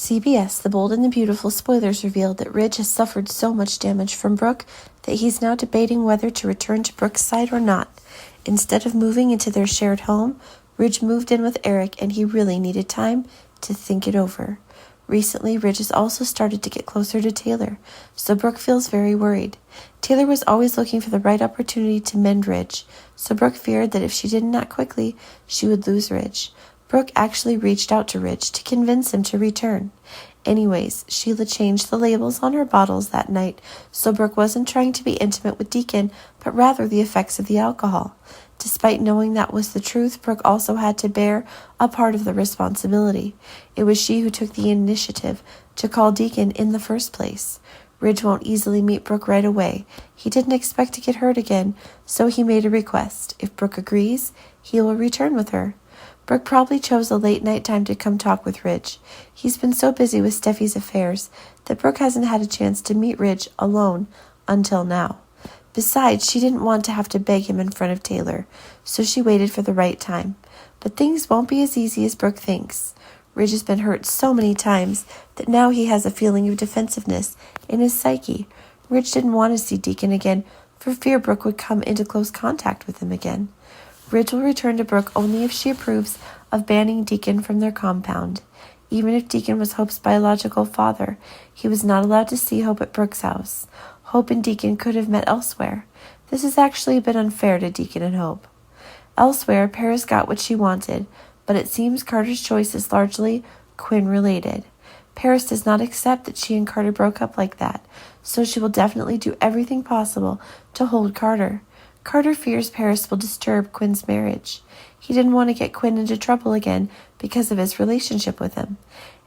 CBS, The Bold and the Beautiful spoilers revealed that Ridge has suffered so much damage from Brooke that he's now debating whether to return to Brooke's side or not. Instead of moving into their shared home, Ridge moved in with Eric, and he really needed time to think it over. Recently, Ridge has also started to get closer to Taylor, so Brooke feels very worried. Taylor was always looking for the right opportunity to mend Ridge, so Brooke feared that if she didn't act quickly, she would lose Ridge. Brooke actually reached out to Ridge to convince him to return. Anyways, Sheila changed the labels on her bottles that night, so Brooke wasn't trying to be intimate with Deacon, but rather the effects of the alcohol. Despite knowing that was the truth, Brooke also had to bear a part of the responsibility. It was she who took the initiative to call Deacon in the first place. Ridge won't easily meet Brooke right away. He didn't expect to get hurt again, so he made a request. If Brooke agrees, he will return with her. Brooke probably chose a late night time to come talk with Ridge. He's been so busy with Steffi's affairs that Brooke hasn't had a chance to meet Ridge alone until now. Besides, she didn't want to have to beg him in front of Taylor, so she waited for the right time. But things won't be as easy as Brooke thinks. Ridge has been hurt so many times that now he has a feeling of defensiveness in his psyche. Ridge didn't want to see Deacon again for fear Brooke would come into close contact with him again. Ridge will return to Brooke only if she approves of banning Deacon from their compound. Even if Deacon was Hope's biological father, he was not allowed to see Hope at Brooke's house. Hope and Deacon could have met elsewhere. This is actually a bit unfair to Deacon and Hope. Elsewhere, Paris got what she wanted, but it seems Carter's choice is largely Quinn-related. Paris does not accept that she and Carter broke up like that, so she will definitely do everything possible to hold Carter. Carter fears Paris will disturb Quinn's marriage. He didn't want to get Quinn into trouble again because of his relationship with him.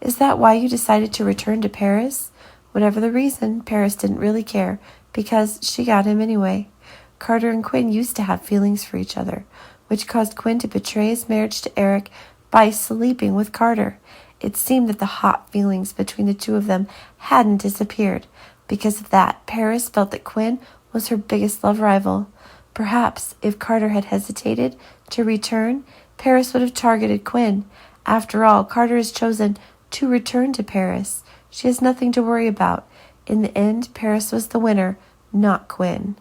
Is that why you decided to return to Paris? Whatever the reason, Paris didn't really care because she got him anyway. Carter and Quinn used to have feelings for each other, which caused Quinn to betray his marriage to Eric by sleeping with Carter. It seemed that the hot feelings between the two of them hadn't disappeared. Because of that, Paris felt that Quinn was her biggest love rival. Perhaps, if Carter had hesitated to return, Paris would have targeted Quinn. After all, Carter has chosen to return to Paris. She has nothing to worry about. In the end, Paris was the winner, not Quinn.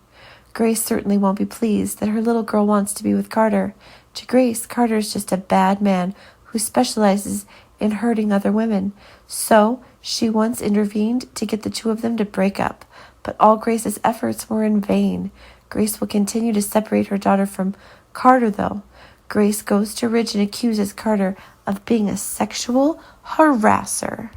Grace certainly won't be pleased that her little girl wants to be with Carter. To Grace, Carter is just a bad man who specializes in hurting other women. So, she once intervened to get the two of them to break up. But all Grace's efforts were in vain. Grace will continue to separate her daughter from Carter, though. Grace goes to Ridge and accuses Carter of being a sexual harasser.